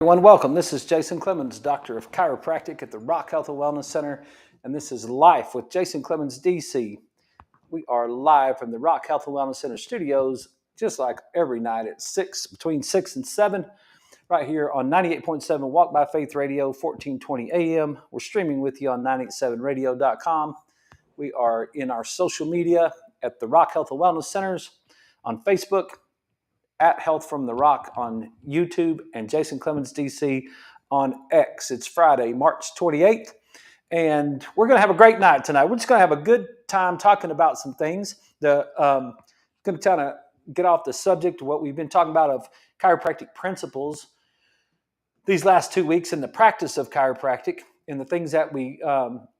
Everyone, welcome. This is Jason Clemens, Doctor of Chiropractic at the Rock Health and Wellness Center, and this is Life with Jason Clemens, DC. We are live from the Rock Health and Wellness Center studios, just like every night at 6, between 6 and 7, right here on 98.7 Walk by Faith Radio, 1420 AM. We're streaming with you on 987radio.com. We are in our social media at the Rock Health and Wellness Centers on Facebook, at Health from the Rock on YouTube, and Jason Clemens DC on X. It's Friday, March 28th, and we're going to have a great night tonight. We're just going to have a good time talking about some things. Going to kind of get off the subject of what we've been talking about of chiropractic principles these last 2 weeks in the practice of chiropractic and the things that we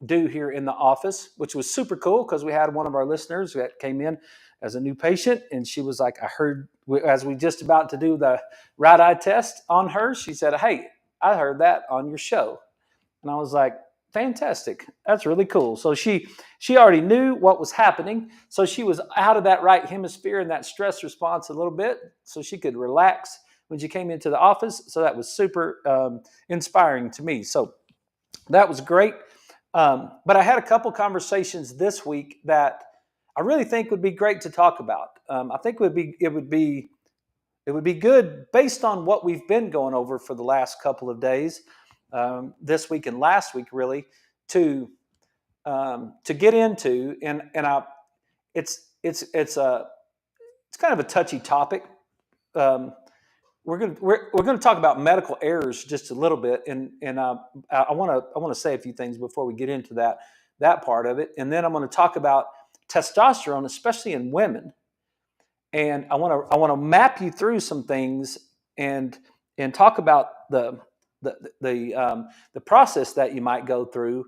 do here in the office, which was super cool because we had one of our listeners that came in as a new patient, and she was like, I heard, as we just about to do the right eye test on her, she said, hey, I heard that on your show. And I was like, fantastic. That's really cool. So she already knew what was happening. So she was out of that right hemisphere and that stress response a little bit, so she could relax when she came into the office. So that was super inspiring to me. So that was great. But I had a couple conversations this week that I really think would be great to talk about. I think it would be good based on what we've been going over for the last couple of days, this week and last week, really, to get into. It's kind of a touchy topic. We're going to talk about medical errors just a little bit, and I want to say a few things before we get into that part of it, and then I'm going to talk about testosterone, especially in women, and I want to map you through some things and talk about the process that you might go through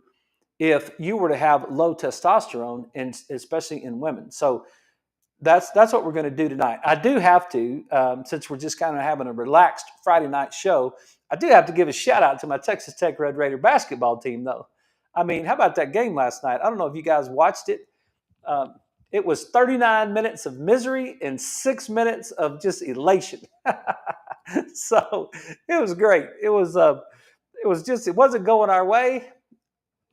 if you were to have low testosterone, and especially in women. So that's what we're going to do tonight. I do have to, since we're just kind of having a relaxed Friday night show, I do have to give a shout out to my Texas Tech Red Raider basketball team, though. I mean, how about that game last night? I don't know if you guys watched it. It was 39 minutes of misery and 6 minutes of just elation. So it was great. It wasn't going our way.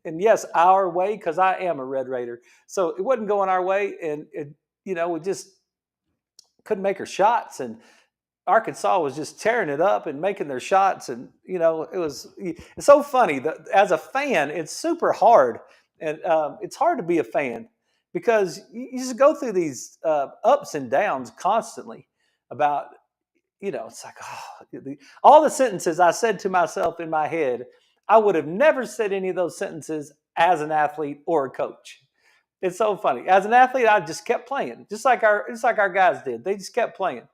And yes, our way, because I am a Red Raider. So it wasn't going our way, and we just couldn't make our shots, and Arkansas was just tearing it up and making their shots, and it's so funny that as a fan, it's super hard, and it's hard to be a fan because you just go through these ups and downs constantly about, it's like, all the sentences I said to myself in my head, I would have never said any of those sentences as an athlete or a coach. It's so funny. As an athlete, I just kept playing, just like our guys did. They just kept playing.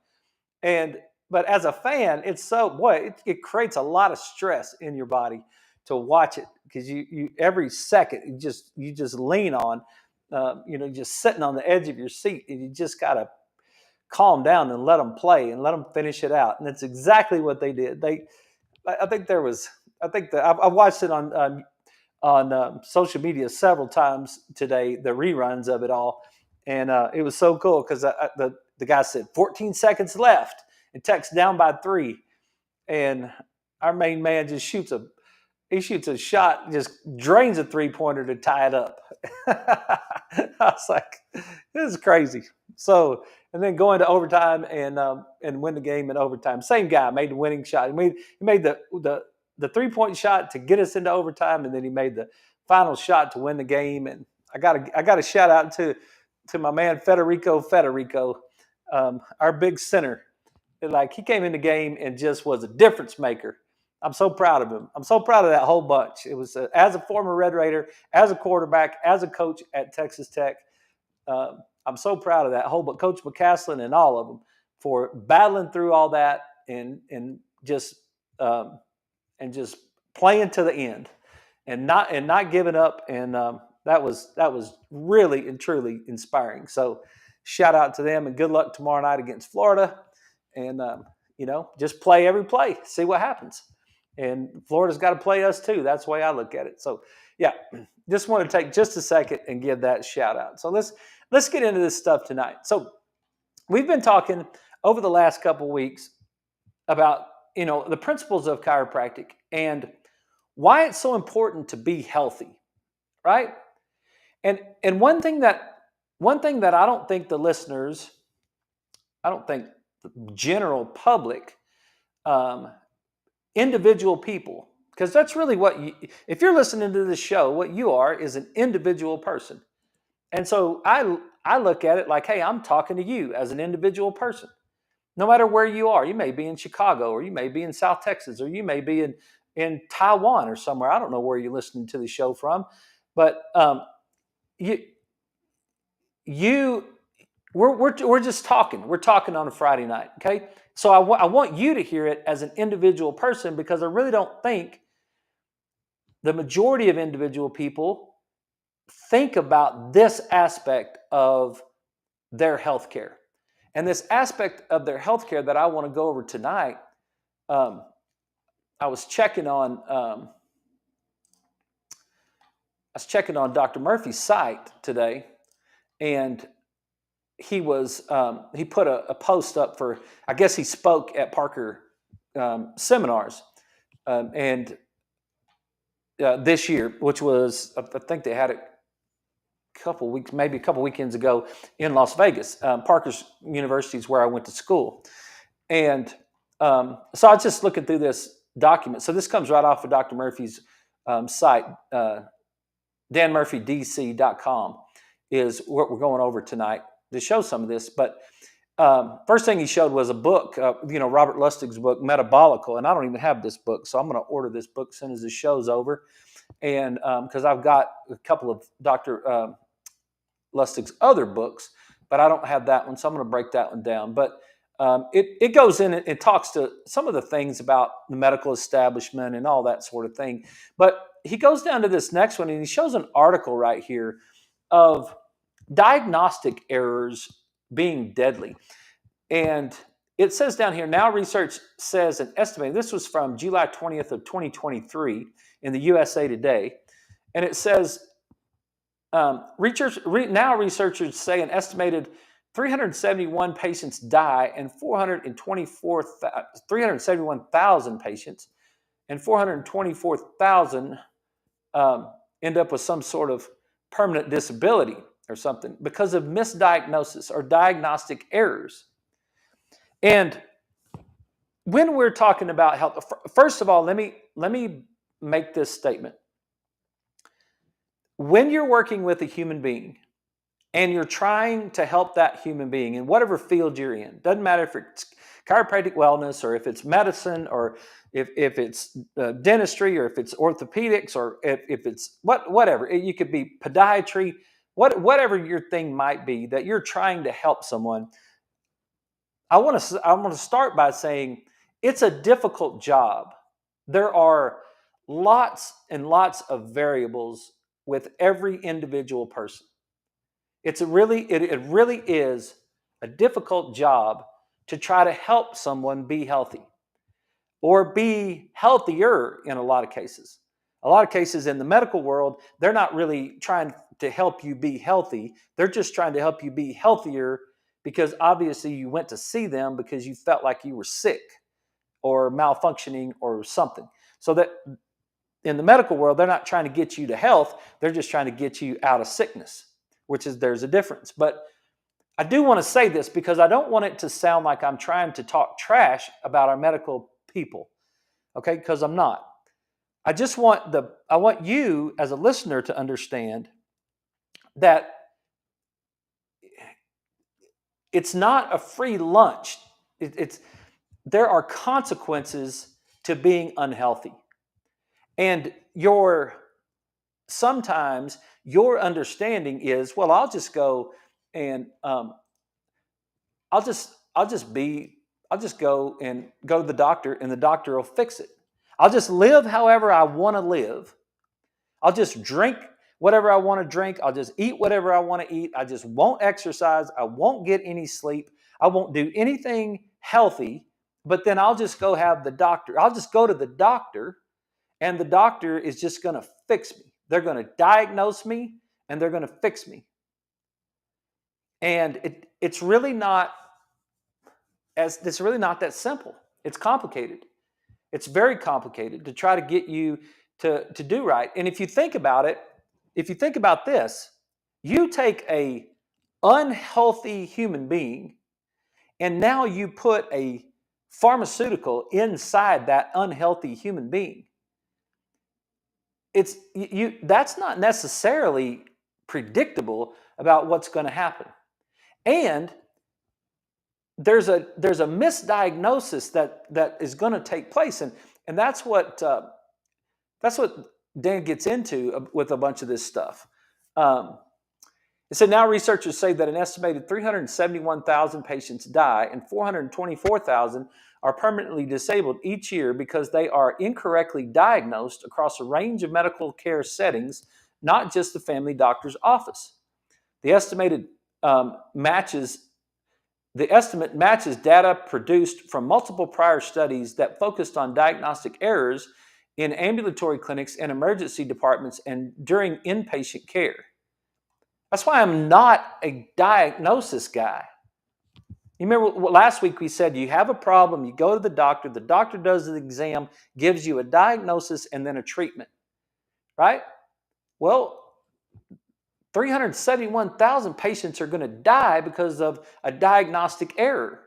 But as a fan, it creates a lot of stress in your body to watch it, because you every second you just lean on, just sitting on the edge of your seat, and you just gotta calm down and let them play and let them finish it out. And that's exactly what they did. I watched it on social media several times today, the reruns of it all, and it was so cool because the guy said 14 seconds left and Tech's down by 3, and our main man just shoots a shot, just drains a 3-pointer to tie it up. I was like, this is crazy. So, and then going to overtime and win the game in overtime. Same guy made the winning shot. He made the 3-point shot to get us into overtime, and then he made the final shot to win the game. And I got a shout out to my man Federico, our big center. Like, he came in the game and just was a difference maker. I'm so proud of him. I'm so proud of that whole bunch. It was as a former Red Raider, as a quarterback, as a coach at Texas Tech. I'm so proud of that whole, but Coach McCaslin and all of them for battling through all that and just playing to the end and not giving up. And that was really and truly inspiring. So shout out to them, and good luck tomorrow night against Florida. And just play every play, see what happens. And Florida's got to play us too. That's the way I look at it. So yeah, just want to take just a second and give that shout out. So let's get into this stuff tonight. So we've been talking over the last couple of weeks about the principles of chiropractic and why it's so important to be healthy, right? And one thing that I don't think the listeners, I don't think the general public, um, individual people, because that's really what you, if you're listening to this show, what you are is an individual person. And so I look at it like, hey, I'm talking to you as an individual person. No matter where you are, you may be in Chicago, or you may be in South Texas, or you may be in Taiwan or somewhere. I don't know where you're listening to the show from, but you you we're just talking. We're talking on a Friday night, okay? So I want you to hear it as an individual person, because I really don't think the majority of individual people think about this aspect of their health care. And this aspect of their health care that I want to go over tonight, I was checking on Dr. Murphy's site today, and he put a post up for, I guess he spoke at Parker seminars, and this year, which was, I think they had it maybe a couple weekends ago in Las Vegas. Parker's University is where I went to school. And so I was just looking through this document. So this comes right off of Dr. Murphy's site, danmurphydc.com is what we're going over tonight to show some of this. But first thing he showed was a book, Robert Lustig's book, Metabolical. And I don't even have this book, so I'm going to order this book as soon as the show's over. And because I've got a couple of Dr. Lustig's other books, but I don't have that one, so I'm going to break that one down. But it goes in, it talks to some of the things about the medical establishment and all that sort of thing. But he goes down to this next one, and he shows an article right here of diagnostic errors being deadly. And it says down here, now research says an estimated, this was from July 20th of 2023 in the USA Today, and it says, now researchers say an estimated 371 patients die and 371,000 patients and 424,000 end up with some sort of permanent disability or something because of misdiagnosis or diagnostic errors. And when we're talking about health, first of all, let me make this statement. When you're working with a human being and you're trying to help that human being in whatever field you're in, doesn't matter if it's chiropractic wellness or if it's medicine or if it's dentistry or if it's orthopedics or if it's whatever, you could be podiatry, whatever your thing might be that you're trying to help someone. I want to start by saying it's a difficult job. There are lots and lots of variables with every individual person. It really is a difficult job to try to help someone be healthy or be healthier in a lot of cases. A lot of cases in the medical world, they're not really trying to help you be healthy. They're just trying to help you be healthier because obviously you went to see them because you felt like you were sick or malfunctioning or something. So that in the medical world, they're not trying to get you to health. They're just trying to get you out of sickness, there's a difference. But I do want to say this because I don't want it to sound like I'm trying to talk trash about our medical people, okay? Because I'm not. I want you as a listener to understand that it's not a free lunch. There are consequences to being unhealthy. And sometimes your understanding is, well, I'll just go and I'll just go to the doctor and the doctor will fix it. I'll just live however I want to live. I'll just drink whatever I want to drink. I'll just eat whatever I want to eat. I just won't exercise. I won't get any sleep. I won't do anything healthy, but then I'll just go have the doctor. I'll just go to the doctor and the doctor is just going to fix me. They're going to diagnose me and they're going to fix me. And it's really not that simple. It's complicated. It's very complicated to try to get you to do right. And if you think about it, if you think about this, you take a unhealthy human being and now you put a pharmaceutical inside that unhealthy human being. It's you that's not necessarily predictable about what's going to happen. And there's a misdiagnosis that is going to take place, and that's what Dan gets into with a bunch of this stuff. It said now researchers say that an estimated 371,000 patients die and 424,000 are permanently disabled each year because they are incorrectly diagnosed across a range of medical care settings, not just the family doctor's office. The estimated matches The estimate matches data produced from multiple prior studies that focused on diagnostic errors in ambulatory clinics and emergency departments and during inpatient care. That's why I'm not a diagnosis guy. You remember last week we said you have a problem, you go to the doctor does the exam, gives you a diagnosis and then a treatment, right? Well, 371,000 patients are going to die because of a diagnostic error,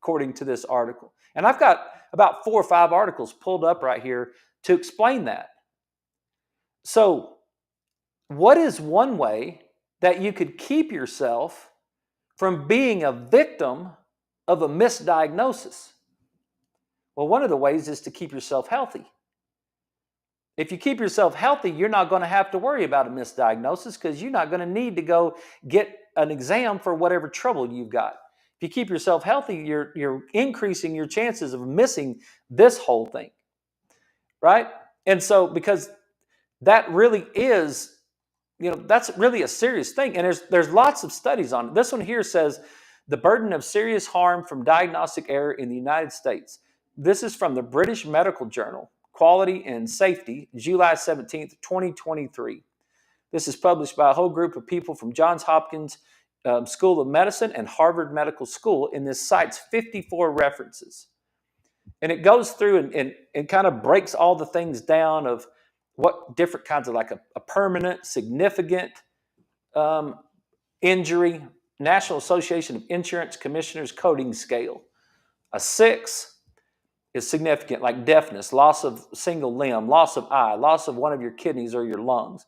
according to this article. And I've got about 4 or 5 articles pulled up right here to explain that. So, what is one way that you could keep yourself from being a victim of a misdiagnosis? Well, one of the ways is to keep yourself healthy. If you keep yourself healthy, you're not going to have to worry about a misdiagnosis because you're not going to need to go get an exam for whatever trouble you've got. If you keep yourself healthy, you're increasing your chances of missing this whole thing, right? And so, because that really is, that's really a serious thing. And there's lots of studies on it. This one here says the burden of serious harm from diagnostic error in the United States. This is from the British Medical Journal, Quality and Safety, July 17th, 2023. This is published by a whole group of people from Johns Hopkins School of Medicine and Harvard Medical School, and this cites 54 references. And it goes through and kind of breaks all the things down of what different kinds of, like a permanent, significant injury, National Association of Insurance Commissioners coding scale. A 6 is significant, like deafness, loss of single limb, loss of eye, loss of one of your kidneys or your lungs.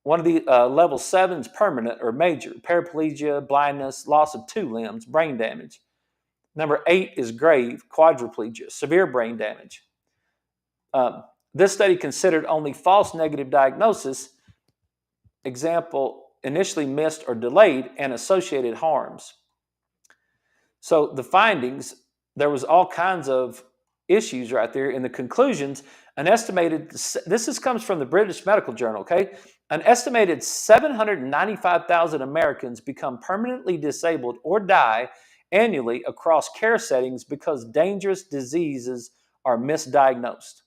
One of the level 7 is permanent or major, paraplegia, blindness, loss of 2 limbs, brain damage. Number 8 is grave, quadriplegia, severe brain damage. This study considered only false negative diagnosis, example, initially missed or delayed, and associated harms. So the findings, there was all kinds of issues right there. In the conclusions, comes from the British Medical Journal, okay? An estimated 795,000 Americans become permanently disabled or die annually across care settings because dangerous diseases are misdiagnosed.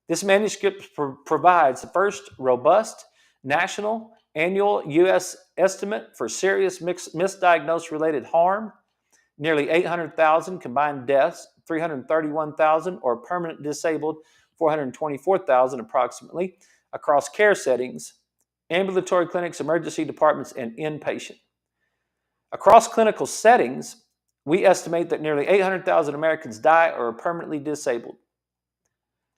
This manuscript provides the first robust national annual U.S. estimate for serious misdiagnosed related harm, nearly 800,000 combined deaths, 331,000 or permanent disabled, 424,000 approximately, across care settings, ambulatory clinics, emergency departments, and inpatient. Across clinical settings, we estimate that nearly 800,000 Americans die or are permanently disabled.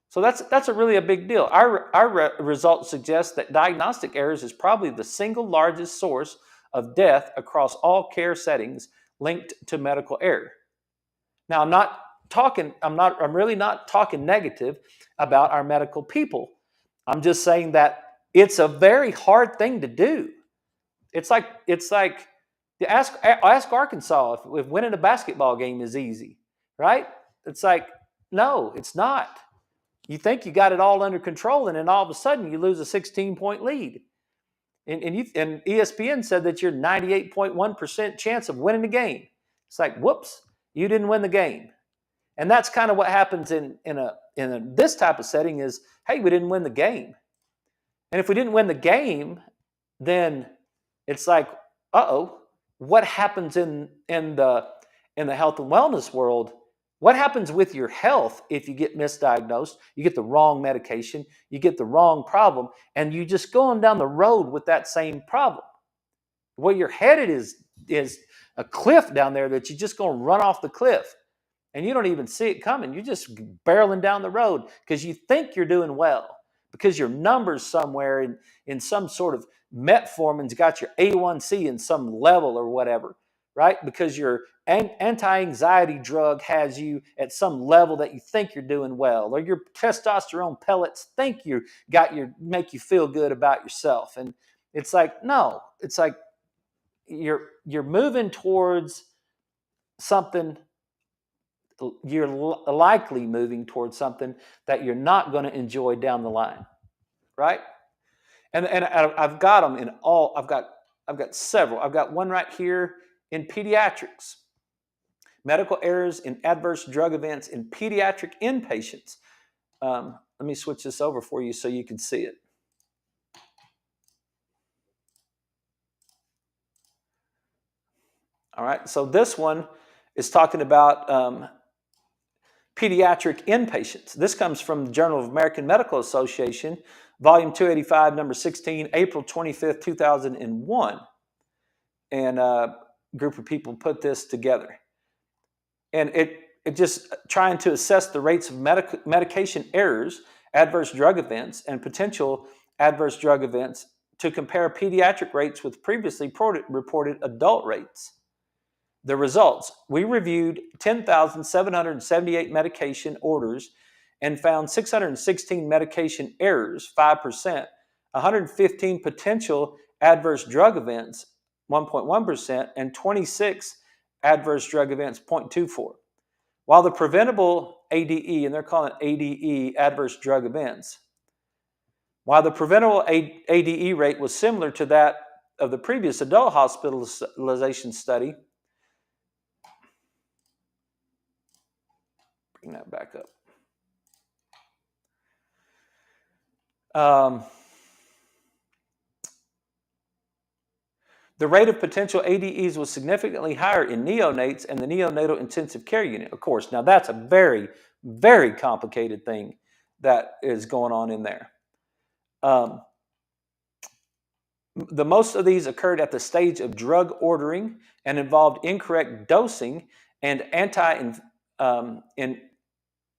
So that's really a big deal. Our results suggest that diagnostic errors is probably the single largest source of death across all care settings linked to medical error. Now, I'm really not talking negative about our medical people. I'm just saying that it's a very hard thing to do. It's like ask Arkansas if winning a basketball game is easy, right? It's like, no, it's not. You think you got it all under control, and then all of a sudden you lose a 16-point lead. And ESPN said that you're 98.1% chance of winning the game. It's like, whoops, you didn't win the game. And that's kind of what happens in this type of setting is, hey, we didn't win the game. And if we didn't win the game, then it's like, what happens in the health and wellness world What happens with your health if you get misdiagnosed, you get the wrong medication, you get the wrong problem, and you just going down the road with that same problem? Where you're headed is a cliff down there that you're just going to run off the cliff, and you don't even see it coming. You're just barreling down the road because you think you're doing well, because your numbers somewhere in some sort of metformin's got your A1C in some level or whatever, right? Because your anti-anxiety drug has you at some level that you think you're doing well, or your testosterone pellets think you got your make you feel good about yourself. And it's like, no, it's like you're moving towards something. You're likely moving towards something that you're not going to enjoy down the line, right? And I've got them in all. I've got several. I've got one right here in pediatrics. Medical errors in adverse drug events in pediatric inpatients. Let me switch this over for you so you can see it. All right, so this one is talking about pediatric inpatients. This comes from the Journal of American Medical Association, volume 285, number 16, April 25th, 2001. And a group of people put this together. And it just trying to assess the rates of medication errors, adverse drug events, and potential adverse drug events to compare pediatric rates with previously reported adult rates. The results: we reviewed 10,778 medication orders and found 616 medication errors, 5%, 115 potential adverse drug events, 1.1%, and 26 adverse drug events, 0.24. While the preventable ADE, and they're calling it ADE, adverse drug events, while the preventable ADE rate was similar to that of the previous adult hospitalization study, bring that back up. The rate of potential ADEs was significantly higher in neonates and the neonatal intensive care unit, of course. Now, that's a very, very complicated thing that is going on in there. The most of these occurred at the stage of drug ordering and involved incorrect dosing and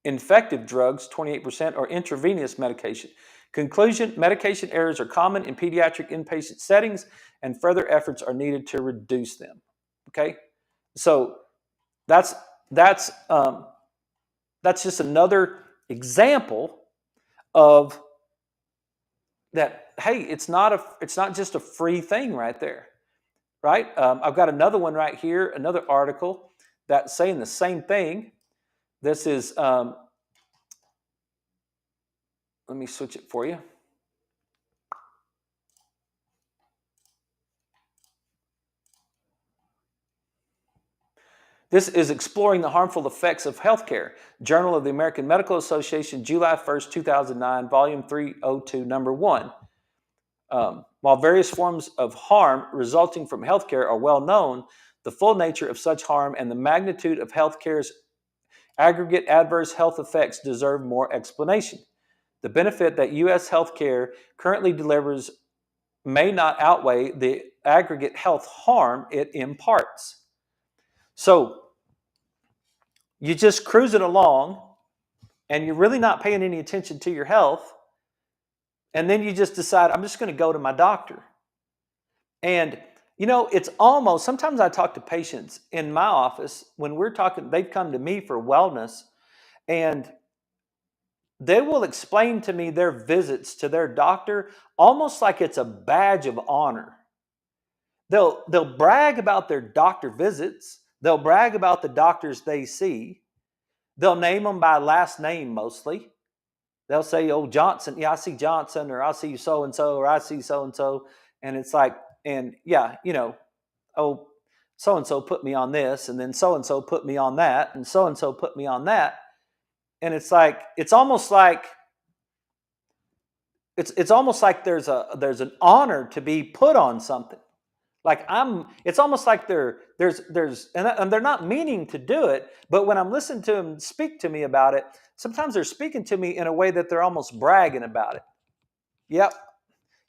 infective drugs, 28%, or intravenous medication. Conclusion: medication errors are common in pediatric inpatient settings, and further efforts are needed to reduce them. Okay, so that's just another example of that. Hey, it's not just a free thing right there, right? I've got another one right here, another article that's saying the same thing. This is, let me switch it for you. This is Exploring the Harmful Effects of Healthcare, Journal of the American Medical Association, July 1st, 2009, volume 302, number 1. While various forms of harm resulting from healthcare are well known, the full nature of such harm and the magnitude of healthcare's aggregate adverse health effects deserve more explanation. The benefit that U.S. healthcare currently delivers may not outweigh the aggregate health harm it imparts. So you're just cruising along and you're really not paying any attention to your health. And then you just decide, I'm just going to go to my doctor. And, it's almost, sometimes I talk to patients in my office when we're talking, they've come to me for wellness, and they will explain to me their visits to their doctor almost like it's a badge of honor. They'll brag about their doctor visits. They'll brag about the doctors they see. They'll name them by last name mostly. They'll say, oh, Johnson, yeah, I see Johnson, or I see so-and-so, or I see so-and-so. And it's like, and yeah, oh, so-and-so put me on this, and then so-and-so put me on that, and so-and-so put me on that. And it's like, it's almost like there's an honor to be put on something. Like it's almost like and they're not meaning to do it, but when I'm listening to them speak to me about it, sometimes they're speaking to me in a way that they're almost bragging about it. Yep.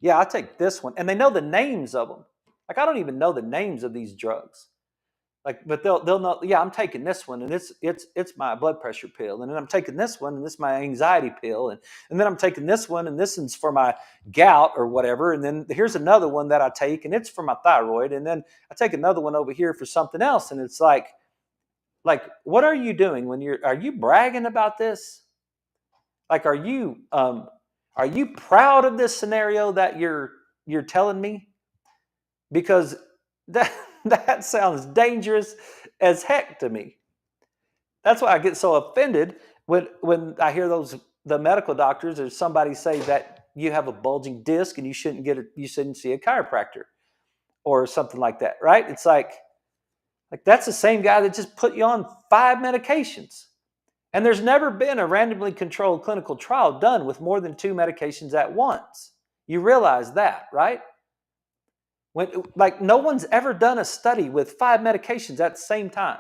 Yeah, I take this one. And they know the names of them. Like I don't even know the names of these drugs. Like, but they'll know, yeah, I'm taking this one and it's my blood pressure pill. And then I'm taking this one and this is my anxiety pill. And then I'm taking this one and this one's for my gout or whatever. And then here's another one that I take and it's for my thyroid. And then I take another one over here for something else. And it's like, what are you doing are you bragging about this? Like, are you proud of this scenario that you're telling me? Because that sounds dangerous as heck to me. That's why I get so offended when I hear the medical doctors or somebody say that you have a bulging disc and you shouldn't see a chiropractor or something like that, right? It's like that's the same guy that just put you on 5 medications. And there's never been a randomly controlled clinical trial done with more than 2 medications at once. You realize that, right? No one's ever done a study with 5 medications at the same time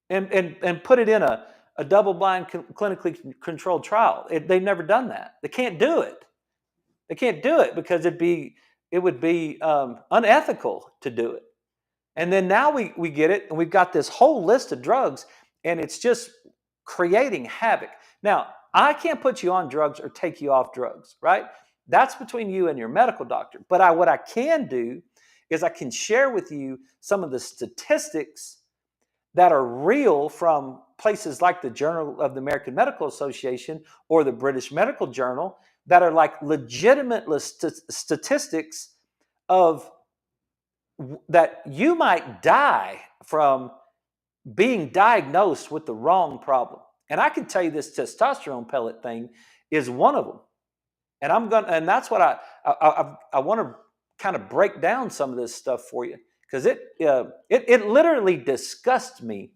and put it in a double-blind clinically controlled trial. They've never done that. They can't do it. They can't do it because it would be unethical to do it. And then now we get it, and we've got this whole list of drugs, and it's just creating havoc. Now, I can't put you on drugs or take you off drugs, right? That's between you and your medical doctor. But what I can do is I can share with you some of the statistics that are real from places like the Journal of the American Medical Association or the British Medical Journal that are like legitimate statistics of that you might die from being diagnosed with the wrong problem. And I can tell you this testosterone pellet thing is one of them. And that's what I want to kind of break down some of this stuff for you because it literally disgusts me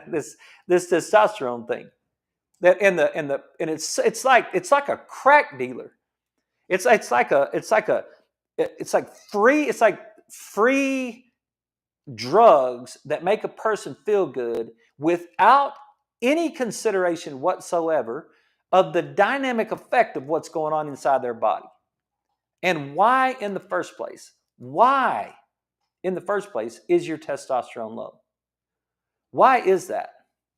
this testosterone thing. That and it's like a crack dealer. It's like free drugs that make a person feel good without any consideration whatsoever of the dynamic effect of what's going on inside their body. And why in the first place? Why in the first place is your testosterone low? Why is that?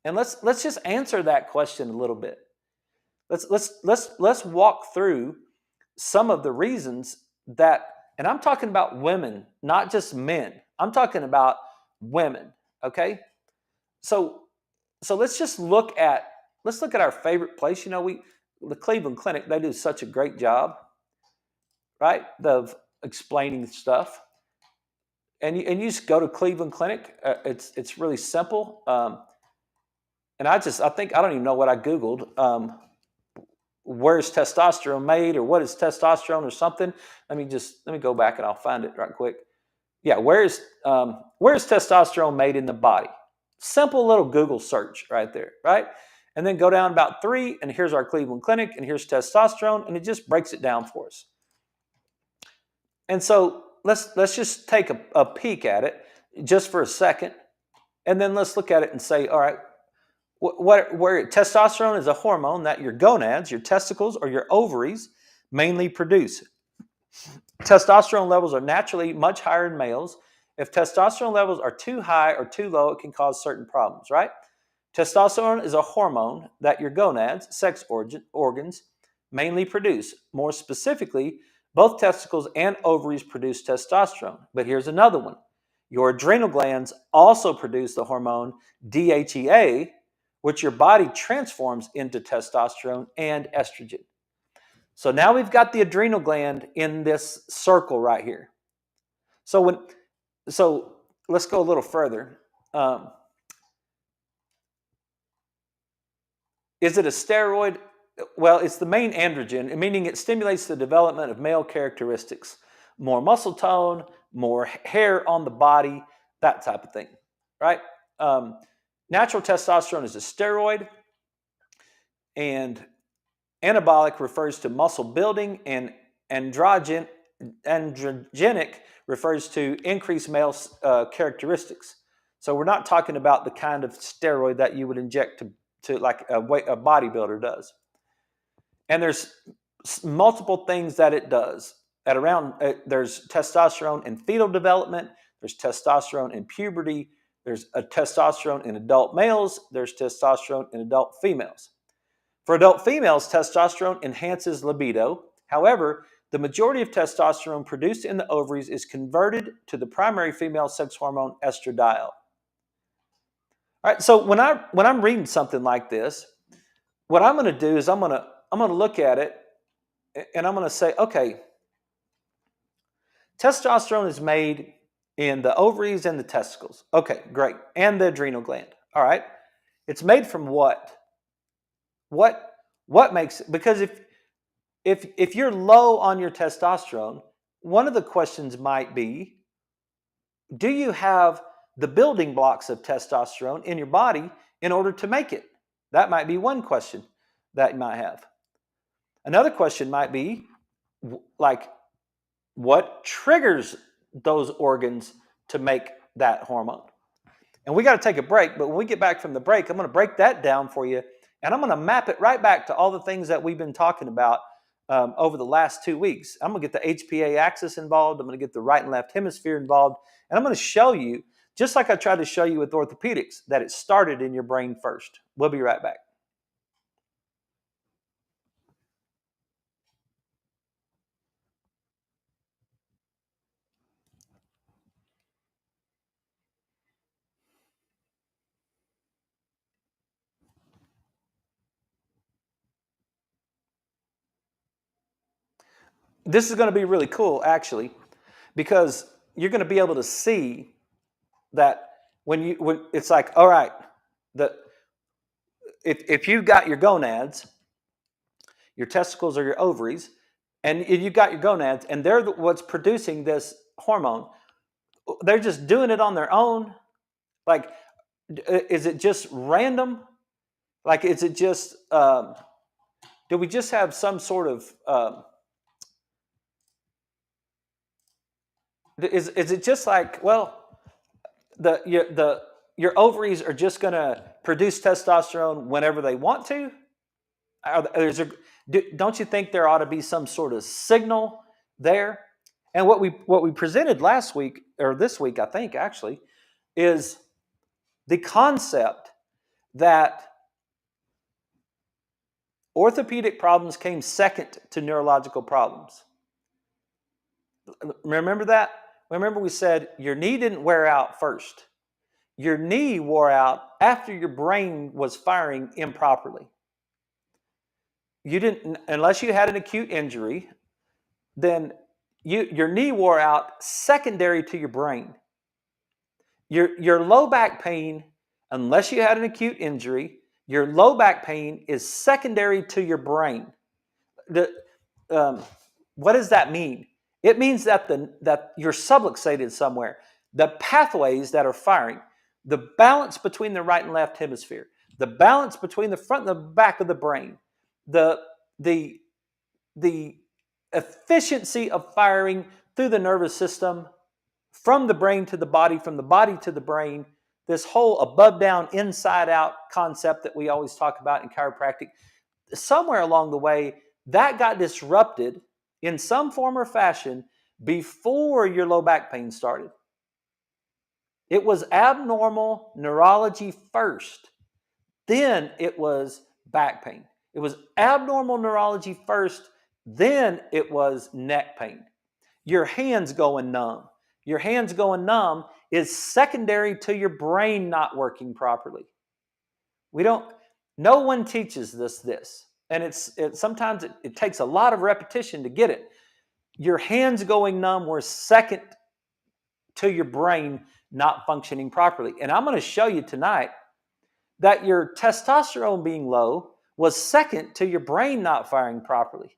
And let's just answer that question a little bit. Let's walk through some of the reasons that, and I'm talking about women, not just men. I'm talking about women, okay? So let's look at our favorite place. The Cleveland Clinic, they do such a great job, right, of explaining stuff. And you just go to Cleveland Clinic. It's really simple. And I don't even know what I Googled. Where's testosterone made, or what is testosterone, or something? Let me go back and I'll find it right quick. Yeah, where's testosterone made in the body? Simple little Google search right there, right? And then go down about 3, and here's our Cleveland Clinic, and here's testosterone, and it just breaks it down for us. And so let's just take a peek at it just for a second, and then let's look at it and say, all right, where testosterone is a hormone that your gonads, your testicles, or your ovaries mainly produce. Testosterone levels are naturally much higher in males. If testosterone levels are too high or too low, it can cause certain problems, right? Testosterone is a hormone that your gonads, sex organs, mainly produce. More specifically, both testicles and ovaries produce testosterone. But here's another one. Your adrenal glands also produce the hormone DHEA, which your body transforms into testosterone and estrogen. So now we've got the adrenal gland in this circle right here. So let's go a little further. Is it a steroid? Well, it's the main androgen, meaning it stimulates the development of male characteristics, more muscle tone, more hair on the body, that type of thing, right? Natural testosterone is a steroid, and anabolic refers to muscle building, and androgen androgenic refers to increased male characteristics. So we're not talking about the kind of steroid that you would inject to like a bodybuilder does. And there's multiple things that it does. There's testosterone in fetal development. There's testosterone in puberty. There's a testosterone in adult males. There's testosterone in adult females. For adult females, testosterone enhances libido. However, the majority of testosterone produced in the ovaries is converted to the primary female sex hormone estradiol. All right, so when I'm reading something like this, what I'm going to do is I'm going to look at it and I'm going to say, okay, testosterone is made in the ovaries and the testicles. Okay, great. And the adrenal gland. All right. It's made from what? What makes it? Because if you're low on your testosterone, one of the questions might be, do you have the building blocks of testosterone in your body in order to make it? That might be one question that you might have. Another question might be, like, what triggers those organs to make that hormone? And we got to take a break, but when we get back from the break, I'm going to break that down for you, and I'm going to map it right back to all the things that we've been talking about over the last 2 weeks. I'm going to get the HPA axis involved. I'm going to get the right and left hemisphere involved, and I'm going to show you, just like I tried to show you with orthopedics, that it started in your brain first. We'll be right back. This is going to be really cool, actually, because you're going to be able to see that when it's like, all right, if you've got your gonads, your testicles or your ovaries, and you've got your gonads, and they're what's producing this hormone, they're just doing it on their own. Like, is it just random? Like, is it just, do we just have some sort of, is it just like, well, your ovaries are just going to produce testosterone whenever they want to? Don't you think there ought to be some sort of signal there? And what we presented last week, or this week, I think actually, is the concept that orthopedic problems came second to neurological problems. Remember that? Remember we said your knee didn't wear out first. Your knee wore out after your brain was firing improperly. You didn't, unless you had an acute injury, then your knee wore out secondary to your brain. Your low back pain, unless you had an acute injury, your low back pain is secondary to your brain. What does that mean? It means that you're subluxated somewhere. The pathways that are firing, the balance between the right and left hemisphere, the balance between the front and the back of the brain, the efficiency of firing through the nervous system, from the brain to the body, from the body to the brain, this whole above down, inside out concept that we always talk about in chiropractic, somewhere along the way, that got disrupted in some form or fashion before your low back pain started. It was abnormal neurology first, then it was back pain. It was abnormal neurology first, then it was neck pain. Your hands going numb. Your hands going numb is secondary to your brain not working properly. No one teaches this. And sometimes it takes a lot of repetition to get it. Your hands going numb were second to your brain not functioning properly. And I'm going to show you tonight that your testosterone being low was second to your brain not firing properly.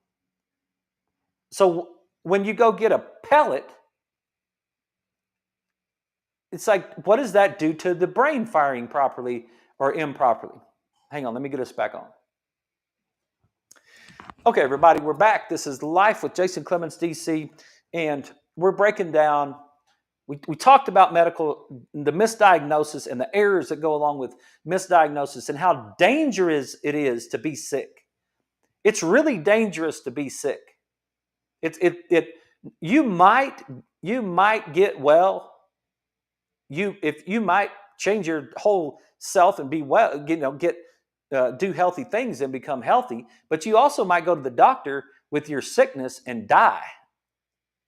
So when you go get a pellet, it's like, what does that do to the brain firing properly or improperly? Hang on, let me get us back on. Okay, everybody, we're back. This is Life with Jason Clemens, DC. And we're breaking down, we talked about the misdiagnosis and the errors that go along with misdiagnosis and how dangerous it is to be sick. It's really dangerous to be sick. You might get well. You might change your whole self and be well, do healthy things and become healthy, but you also might go to the doctor with your sickness and die.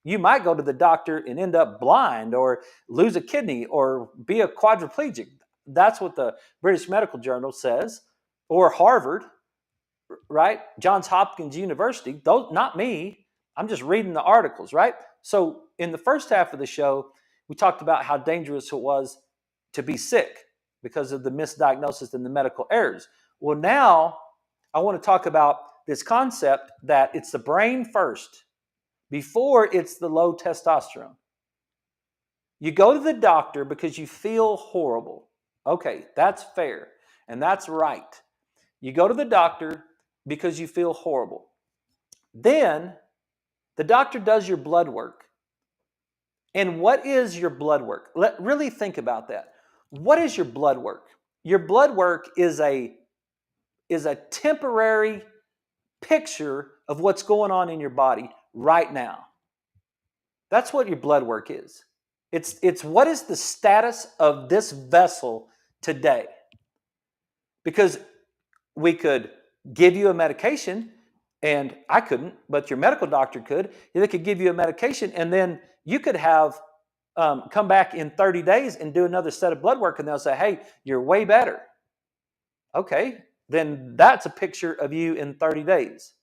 You might go to the doctor and end up blind or lose a kidney or be a quadriplegic. That's what the British Medical Journal says, or Harvard, right? Johns Hopkins University. Those, not me. I'm just reading the articles, right? So in the first half of the show, we talked about how dangerous it was to be sick because of the misdiagnosis and the medical errors. Well, now I want to talk about this concept that it's the brain first before it's the low testosterone. You go to the doctor because you feel horrible. Okay, that's fair and that's right. You go to the doctor because you feel horrible. Then the doctor does your blood work. And what is your blood work? Really think about that. What is your blood work? Your blood work is a temporary picture of what's going on in your body right now. That's what your blood work is. It's what is the status of this vessel today? Because we could give you a medication, and I couldn't, but your medical doctor could. They could give you a medication, and then you could have come back in 30 days and do another set of blood work, and they'll say, hey, you're way better. Okay, then that's a picture of you in 30 days.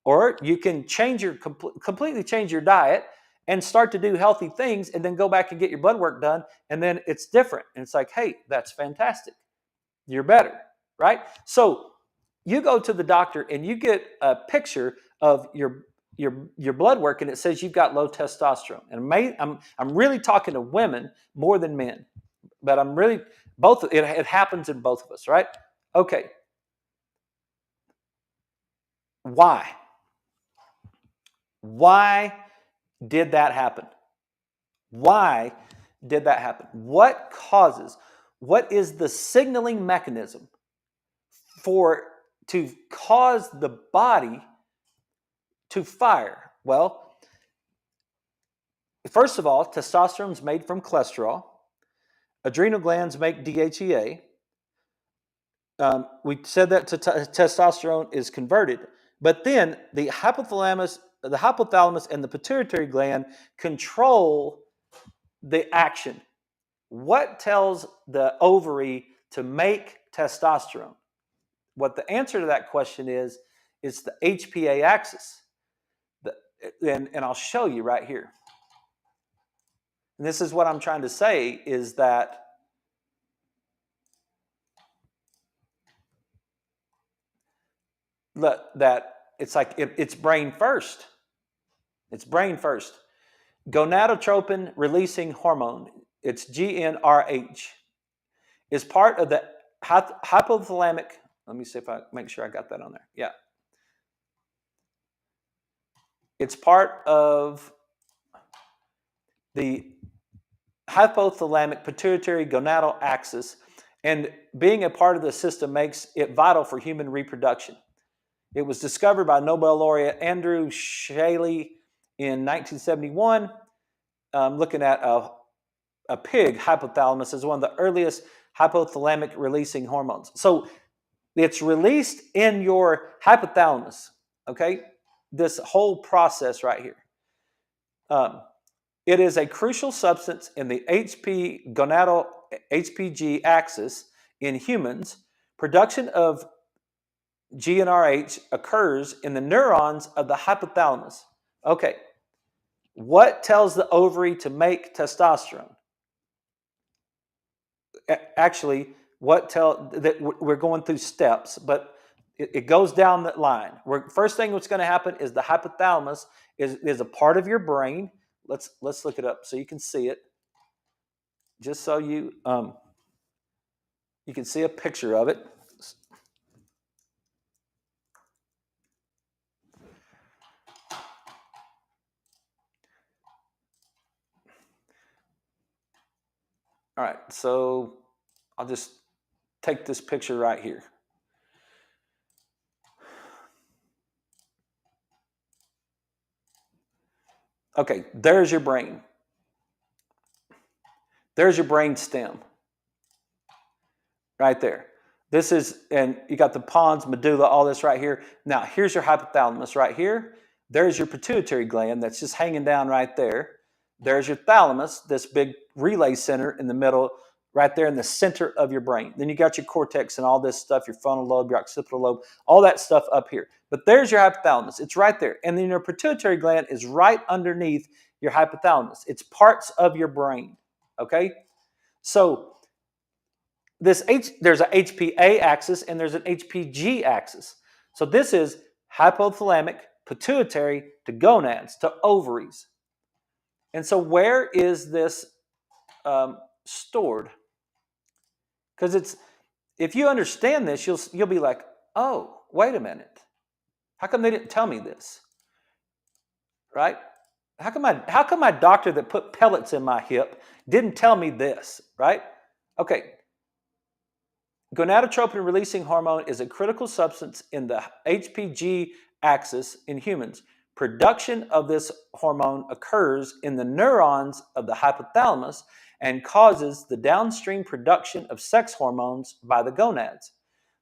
Or you can completely change your diet and start to do healthy things and then go back and get your blood work done, and then it's different. And it's like, hey, that's fantastic. You're better, right? So you go to the doctor and you get a picture of your blood work, and it says you've got low testosterone. And I'm really talking to women more than men, but I'm really both. It happens in both of us, right? Okay. Why? Why did that happen? Why did that happen? What is the signaling mechanism to cause the body to fire? Well, first of all, testosterone is made from cholesterol. Adrenal glands make DHEA. We said that testosterone is converted, but then the hypothalamus and the pituitary gland control the action. What tells the ovary to make testosterone? What the answer to that question is the HPA axis. And I'll show you right here. And this is what I'm trying to say is that it's like it's brain first. It's brain first. Gonadotropin releasing hormone, it's GnRH, is part of the hypothalamic. Let me see if I make sure I got that on there. Yeah. It's part of the hypothalamic pituitary gonadal axis, and being a part of the system makes it vital for human reproduction. It was discovered by Nobel laureate Andrew Shaley in 1971, looking at a pig hypothalamus as one of the earliest hypothalamic releasing hormones. So it's released in your hypothalamus, okay? This whole process right here. It is a crucial substance in the gonadal HPG axis in humans. Production of GnRH occurs in the neurons of the hypothalamus. Okay, what tells the ovary to make testosterone? Actually, that we're going through steps, but it goes down that line. First thing what's going to happen is the hypothalamus is a part of your brain. Let's look it up so you can see it. Just so you can see a picture of it. All right, so I'll just take this picture right here. Okay, there's your brain. There's your brain stem right there. This is, and you got the pons, medulla, all this right here. Now, here's your hypothalamus right here. There's your pituitary gland that's just hanging down right there. There's your thalamus, this big relay center in the middle, right there in the center of your brain. Then you got your cortex and all this stuff, your frontal lobe, your occipital lobe, all that stuff up here. But there's your hypothalamus. It's right there. And then your pituitary gland is right underneath your hypothalamus. It's parts of your brain, okay? So there's a HPA axis and there's an HPG axis. So this is hypothalamic, pituitary to gonads, to ovaries. And so where is this stored? Because if you understand this, you'll be like, oh, wait a minute. How come they didn't tell me this? Right? How come my doctor that put pellets in my hip didn't tell me this? Right? Okay. Gonadotropin releasing hormone is a critical substance in the HPG axis in humans. Production of this hormone occurs in the neurons of the hypothalamus and causes the downstream production of sex hormones by the gonads.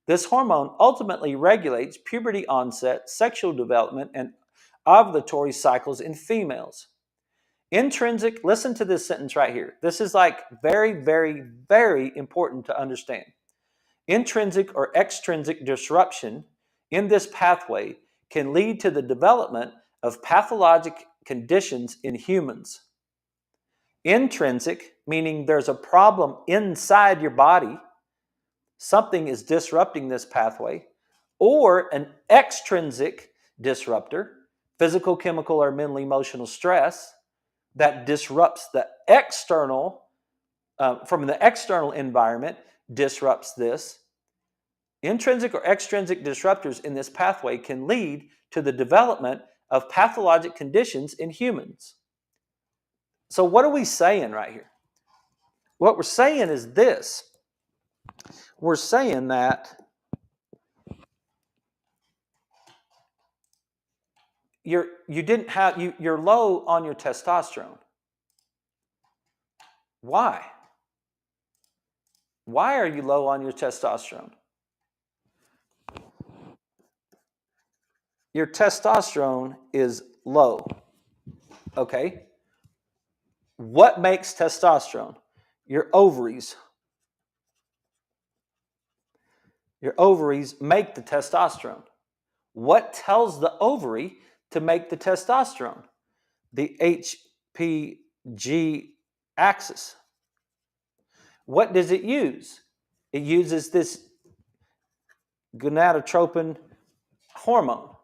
This hormone ultimately regulates puberty onset, sexual development, and ovulatory cycles in females. Intrinsic, listen to this sentence right here. This is like very, very, very important to understand. Intrinsic or extrinsic disruption in this pathway can lead to the development of pathologic conditions in humans. Intrinsic, meaning there's a problem inside your body, something is disrupting this pathway, or an extrinsic disruptor, physical, chemical, or mental emotional stress that disrupts the external, from the external environment, disrupts this. Intrinsic or extrinsic disruptors in this pathway can lead to the development of pathologic conditions in humans. So what are we saying right here? What we're saying is this. We're saying that you're low on your testosterone. Why? Why are you low on your testosterone? Your testosterone is low. Okay? What makes testosterone? Your ovaries. Your ovaries make the testosterone. What tells the ovary to make the testosterone? The HPG axis. What does it use? It uses this gonadotropin hormone,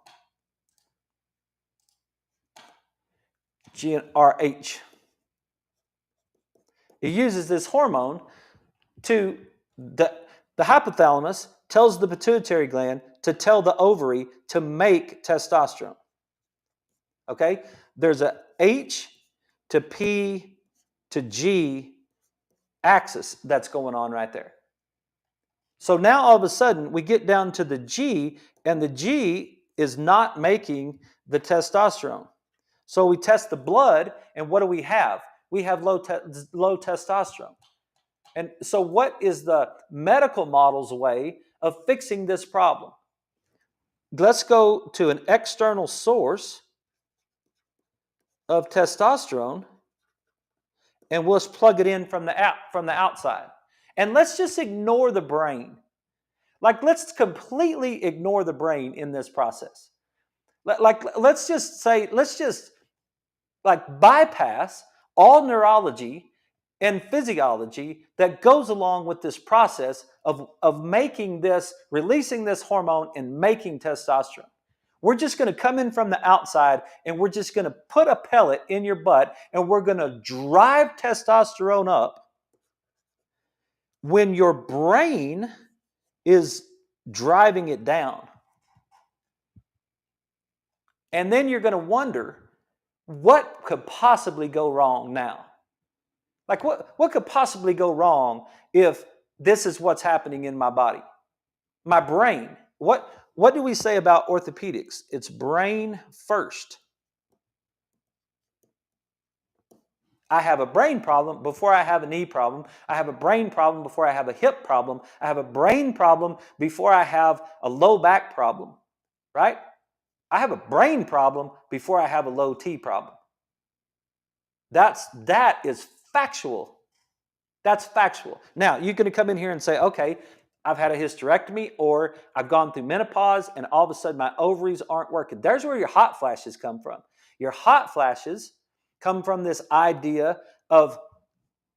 GnRH. It uses this hormone to, the hypothalamus tells the pituitary gland to tell the ovary to make testosterone. Okay? There's a H to P to G axis that's going on right there. So now all of a sudden we get down to the G, and the G is not making the testosterone. So we test the blood, and what do we have? We have low testosterone. And so what is the medical model's way of fixing this problem? Let's go to an external source of testosterone, and we'll just plug it in from the outside. And let's just ignore the brain. Let's completely ignore the brain in this process. Let's just bypass all neurology and physiology that goes along with this process of making this, releasing this hormone and making testosterone. We're just going to come in from the outside, and we're just going to put a pellet in your butt, and we're going to drive testosterone up when your brain is driving it down. And then you're going to wonder, what could possibly go wrong now? Like what could possibly go wrong if this is what's happening in my body? My brain. What do we say about orthopedics? It's brain first. I have a brain problem before I have a knee problem. I have a brain problem before I have a hip problem. I have a brain problem before I have a low back problem, right? I have a brain problem before I have a low T problem. That is factual. That's factual. Now, you're going to come in here and say, okay, I've had a hysterectomy or I've gone through menopause and all of a sudden my ovaries aren't working. There's where your hot flashes come from. Your hot flashes come from this idea of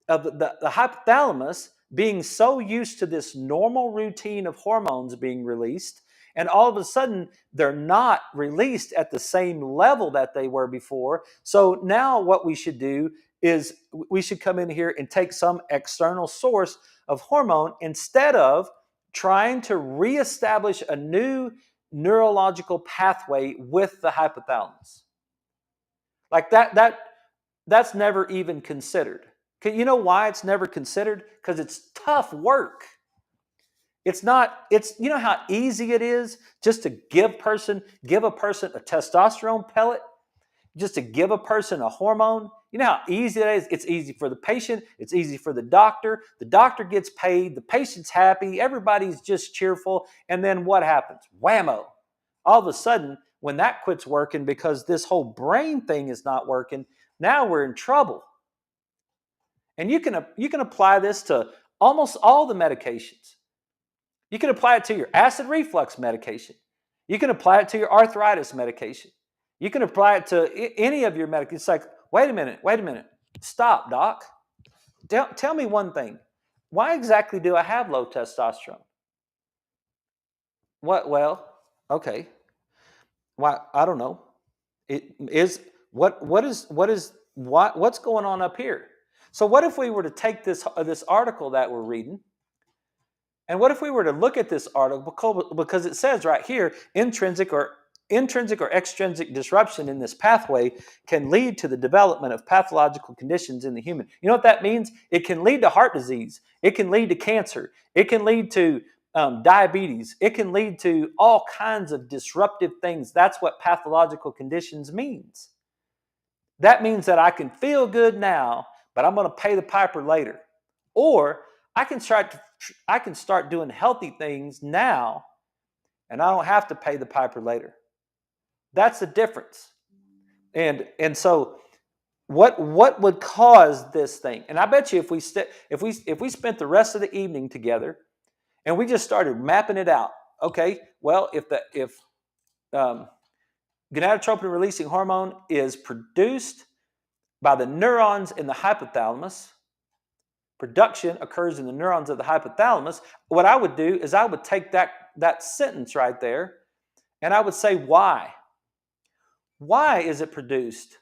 the hypothalamus being so used to this normal routine of hormones being released, and all of a sudden they're not released at the same level that they were before. So now what we should do is we should come in here and take some external source of hormone instead of trying to reestablish a new neurological pathway with the hypothalamus. Like that's never even considered. You know why it's never considered? Because it's tough work. It's you know how easy it is just to give a person a testosterone pellet, just to give a person a hormone. You know how easy it is? It's easy for the patient. It's easy for the doctor. The doctor gets paid. The patient's happy. Everybody's just cheerful. And then what happens? Whammo. All of a sudden, when that quits working because this whole brain thing is not working, now we're in trouble. And you can apply this to almost all the medications. You can apply it to your acid reflux medication. You can apply it to your arthritis medication. You can apply it to any of your medications. It's like, wait a minute. Stop, doc. Tell me one thing. Why exactly do I have low testosterone? What? Well, okay. Why? I don't know. What's going on up here? So what if we were to take this article that we're reading, and what if we were to look at this article because it says right here, intrinsic or extrinsic disruption in this pathway can lead to the development of pathological conditions in the human. You know what that means? It can lead to heart disease. It can lead to cancer. It can lead to diabetes. It can lead to all kinds of disruptive things. That's what pathological conditions means. That means that I can feel good now, but I'm going to pay the piper later. Or I can start doing healthy things now, and I don't have to pay the piper later. That's the difference. And so what would cause this thing? And I bet you if we spent the rest of the evening together and we just started mapping it out. Okay, well, if gonadotropin releasing hormone is produced by the neurons in the hypothalamus, production occurs in the neurons of the hypothalamus. What I would do is I would take that sentence right there and I would say why. Why is it produced?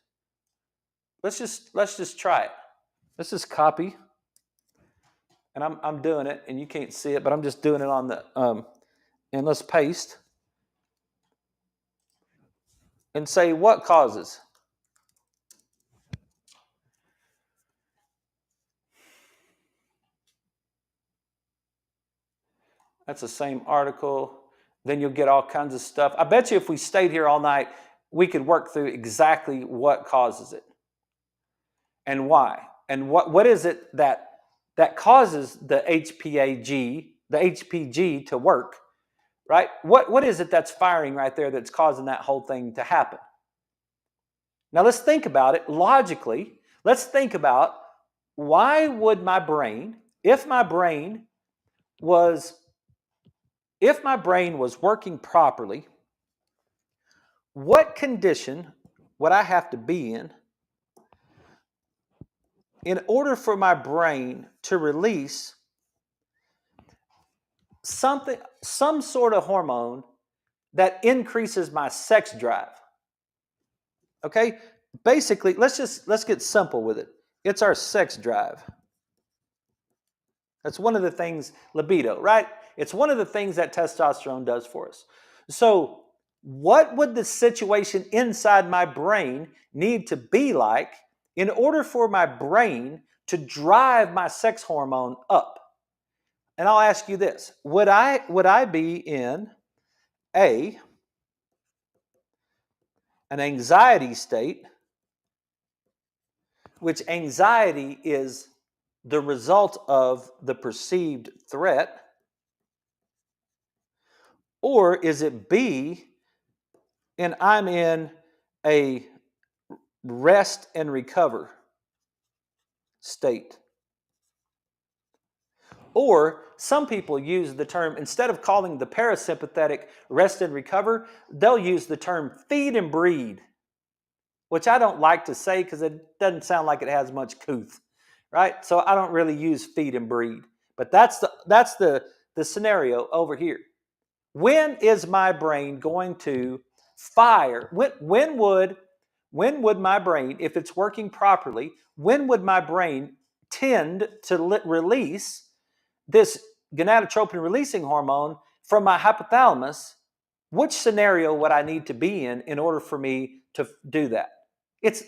Let's just try it. Let's just copy. And I'm doing it, and you can't see it, but I'm just doing it on the and let's paste. And say what causes. That's the same article. Then you'll get all kinds of stuff. I bet you if we stayed here all night, we could work through exactly what causes it and why. And what is it that causes the HPG to work, right? What is it that's firing right there that's causing that whole thing to happen? Now let's think about it logically. Let's think about why would my brain, if my brain was working properly, what condition would I have to be in order for my brain to release some sort of hormone that increases my sex drive? Okay? Basically, let's get simple with it. It's our sex drive. That's one of the things, libido, right? It's one of the things that testosterone does for us. So what would the situation inside my brain need to be like in order for my brain to drive my sex hormone up. And I'll ask you this. Would I be in an anxiety state, which anxiety is the result of the perceived threat, or is it B, and I'm in a rest and recover state? Or some people use the term, instead of calling the parasympathetic rest and recover, they'll use the term feed and breed, which I don't like to say because it doesn't sound like it has much couth, right? So I don't really use feed and breed. But that's the scenario over here. When is my brain going to fire? When would my brain, if it's working properly, when would my brain tend to release this gonadotropin releasing hormone from my hypothalamus? Which scenario would I need to be in order for me to do that? It's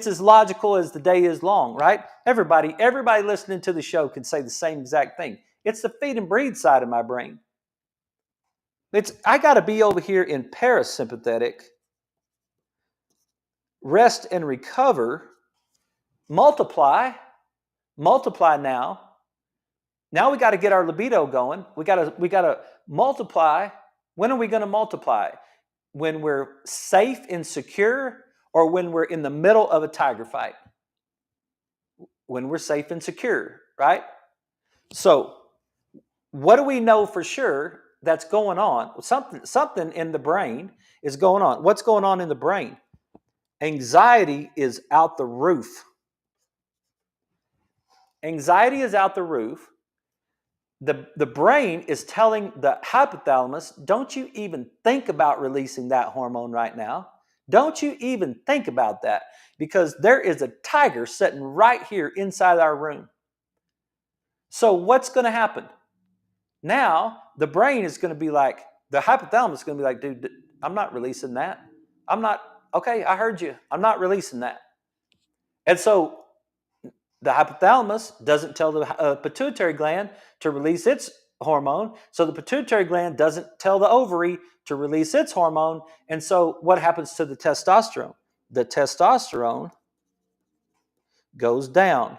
as logical as the day is long, right? Everybody listening to the show can say the same exact thing. It's the feed and breed side of my brain. I got to be over here in parasympathetic rest and recover, multiply now. Now we got to get our libido going. We got to multiply. When are we going to multiply? When we're safe and secure, or when we're in the middle of a tiger fight? When we're safe and secure, right? So, what do we know for sure that's going on? Something in the brain is going on. What's going on in the brain? Anxiety is out the roof. Anxiety is out the roof. The brain is telling the hypothalamus, don't you even think about releasing that hormone right now. Don't you even think about that, because there is a tiger sitting right here inside our room. So what's going to happen? Now, the brain is going to be like, the hypothalamus is going to be like, dude, I'm not releasing that. Okay, I heard you. I'm not releasing that. And so the hypothalamus doesn't tell the pituitary gland to release its hormone. So the pituitary gland doesn't tell the ovary to release its hormone. And so what happens to the testosterone? The testosterone goes down.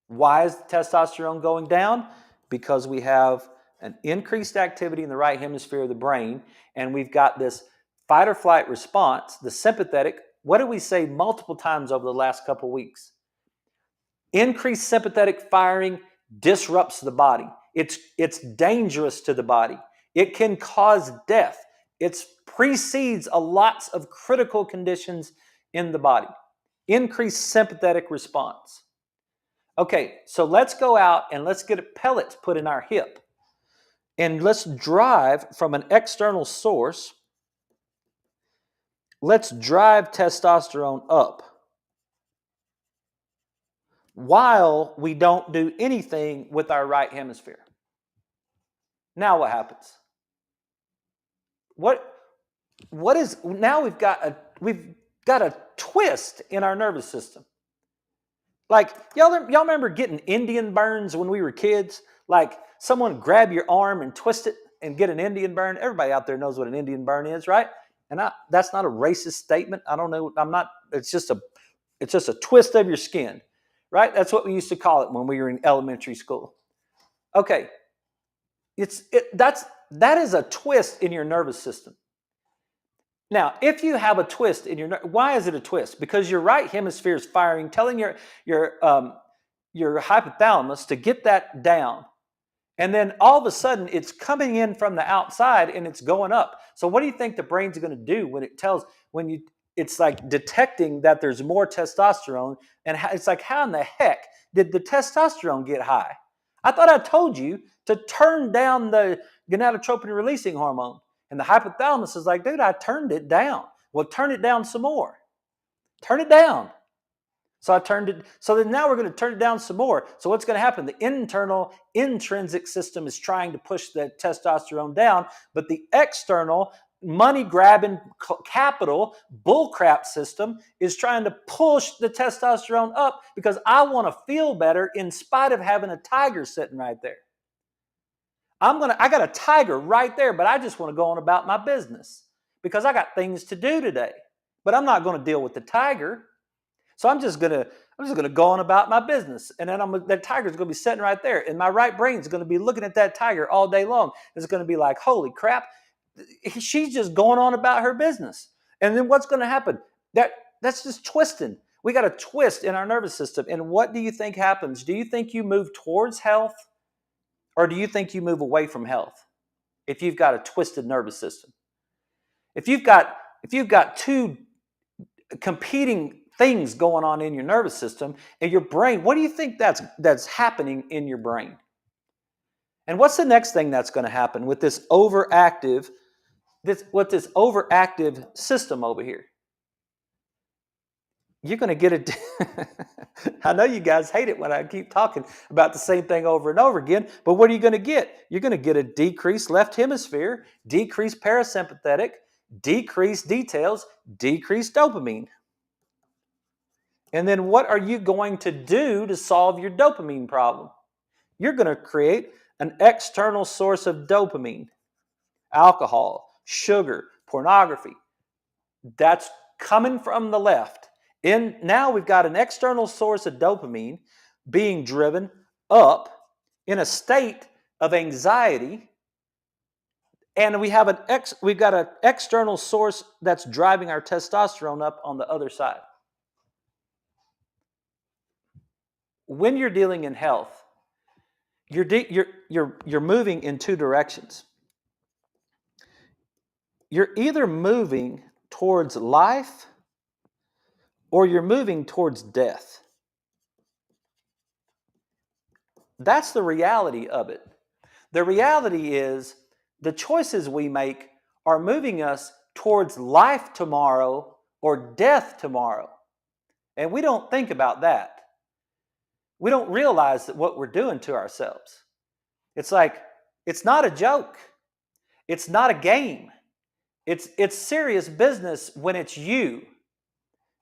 Why is the testosterone going down? Because we have an increased activity in the right hemisphere of the brain, and we've got this fight or flight response, the sympathetic. What did we say multiple times over the last couple of weeks? Increased sympathetic firing disrupts the body. It's dangerous to the body. It can cause death. It precedes a lots of critical conditions in the body. Increased sympathetic response. Okay, so let's go out and let's get pellets put in our hip. And let's drive from an external source. Let's drive testosterone up while we don't do anything with our right hemisphere. Now what happens? What is now? We've got a twist in our nervous system. Like y'all remember getting Indian burns when we were kids? Like someone grab your arm and twist it and get an Indian burn. Everybody out there knows what an Indian burn is, right? And that's not a racist statement. I don't know. I'm not. It's just a twist of your skin, right? That's what we used to call it when we were in elementary school. Okay, that is a twist in your nervous system. Now, if you have a twist in why is it a twist? Because your right hemisphere is firing, telling your hypothalamus to get that down. And then all of a sudden, it's coming in from the outside and it's going up. So what do you think the brain's going to do when it's like detecting that there's more testosterone? And it's like, how in the heck did the testosterone get high? I thought I told you to turn down the gonadotropin releasing hormone. And the hypothalamus is like, dude, I turned it down. Well, turn it down some more. Turn it down. So I turned it. So then now we're going to turn it down some more. So what's going to happen? The internal intrinsic system is trying to push the testosterone down, but the external money grabbing capital bullcrap system is trying to push the testosterone up because I want to feel better in spite of having a tiger sitting right there. I got a tiger right there, but I just want to go on about my business because I got things to do today. But I'm not going to deal with the tiger. So I'm just gonna go on about my business, and then that tiger's gonna be sitting right there, and my right brain's gonna be looking at that tiger all day long. It's gonna be like, holy crap, she's just going on about her business. And then what's gonna happen? That's just twisting. We got a twist in our nervous system. And what do you think happens? Do you think you move towards health, or do you think you move away from health if you've got a twisted nervous system? If you've got two competing things going on in your nervous system and your brain, what do you think that's happening in your brain? And what's the next thing that's going to happen with this overactive system over here? You're going to get it. I know you guys hate it when I keep talking about the same thing over and over again, but what are you going to get? You're going to get a decreased left hemisphere, decreased parasympathetic, decreased details, decreased dopamine. And then what are you going to do to solve your dopamine problem? You're going to create an external source of dopamine. Alcohol, sugar, pornography. That's coming from the left. And now we've got an external source of dopamine being driven up in a state of anxiety. And we've got an external source that's driving our testosterone up on the other side. When you're dealing in health, you're moving in two directions. You're either moving towards life or you're moving towards death. That's the reality of it. The reality is the choices we make are moving us towards life tomorrow or death tomorrow. And we don't think about that. We don't realize that what we're doing to ourselves. It's like, it's not a joke. It's not a game. It's serious business when it's you.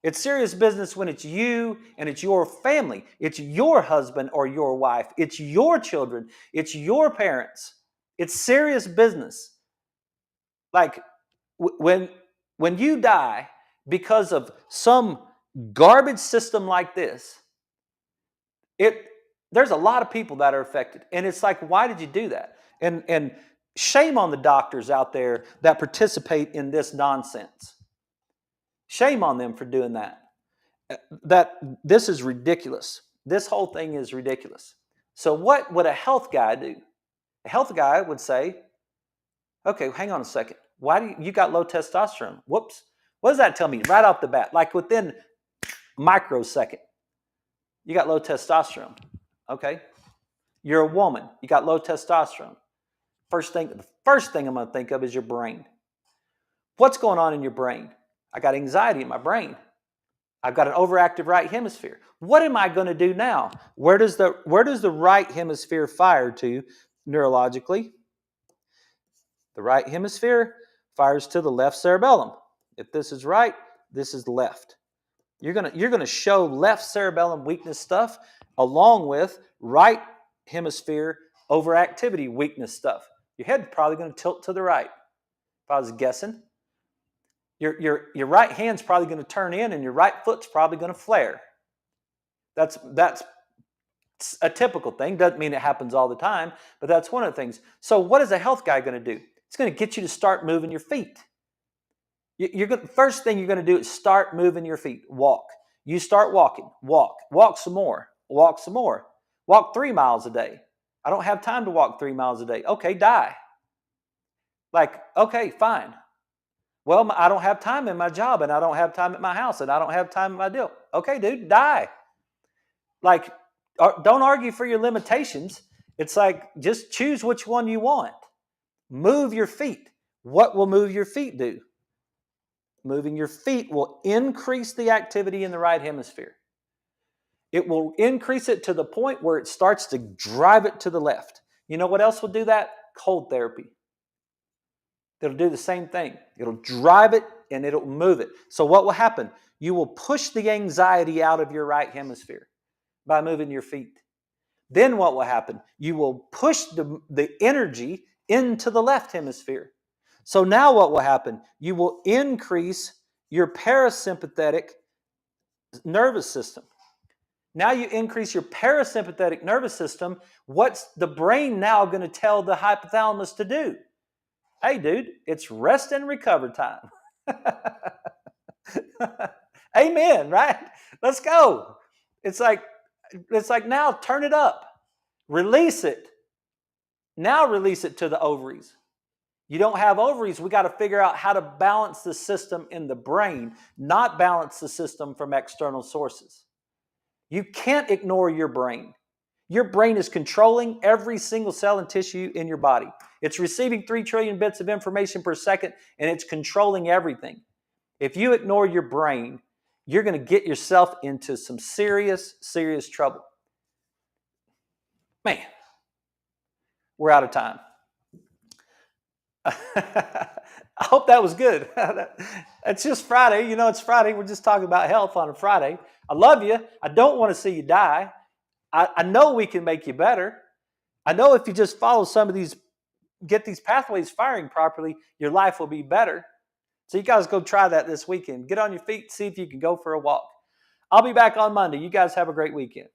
It's serious business when it's you and it's your family. It's your husband or your wife. It's your children. It's your parents. It's serious business. Like when you die because of some garbage system like this, there's a lot of people that are affected. And it's like, why did you do that? And shame on the doctors out there that participate in this nonsense. Shame on them for doing that. This is ridiculous. This whole thing is ridiculous. So what would a health guy do? A health guy would say, okay, hang on a second. Why do you got low testosterone? Whoops. What does that tell me right off the bat? Like within microsecond, you got low testosterone. Okay. You're a woman. You got low testosterone. The first thing I'm going to think of is your brain. What's going on in your brain? I got anxiety in my brain. I've got an overactive right hemisphere. What am I going to do now? Where does the right hemisphere fire to neurologically? The right hemisphere fires to the left cerebellum. If this is right, this is left. You're gonna show left cerebellum weakness stuff along with right hemisphere overactivity weakness stuff. Your head's probably going to tilt to the right. If I was guessing, your right hand's probably going to turn in, and your right foot's probably going to flare. That's a typical thing. Doesn't mean it happens all the time, but that's one of the things. So what is a health guy going to do? It's going to get you to start moving your feet. First thing you're going to do is start moving your feet. Walk. You start walking. Walk some more. Walk some more. Walk 3 miles a day. I don't have time to walk 3 miles a day. Okay, die. Like, okay, fine. Well, I don't have time in my job, and I don't have time at my house, and I don't have time in my deal. Okay, dude, die. Like, don't argue for your limitations. It's like, just choose which one you want. Move your feet. What will move your feet do? Moving your feet will increase the activity in the right hemisphere. It will increase it to the point where it starts to drive it to the left. You know what else will do that? Cold therapy. It'll do the same thing. It'll drive it and it'll move it. So what will happen? You will push the anxiety out of your right hemisphere by moving your feet. Then what will happen? You will push the energy into the left hemisphere. So now what will happen? You will increase your parasympathetic nervous system. Now you increase your parasympathetic nervous system. What's the brain now going to tell the hypothalamus to do? Hey, dude, it's rest and recover time. Amen, right? Let's go. It's like now turn it up. Release it. Now release it to the ovaries. You don't have ovaries, we got to figure out how to balance the system in the brain, not balance the system from external sources. You can't ignore your brain. Your brain is controlling every single cell and tissue in your body. It's receiving 3 trillion bits of information per second, and it's controlling everything. If you ignore your brain, you're going to get yourself into some serious, serious trouble. Man, we're out of time. I hope that was good. It's just Friday. You know, it's Friday. We're just talking about health on a Friday. I love you. I don't want to see you die. I know we can make you better. I know if you just follow some of these, get these pathways firing properly, your life will be better. So you guys go try that this weekend. Get on your feet, see if you can go for a walk. I'll be back on Monday. You guys have a great weekend.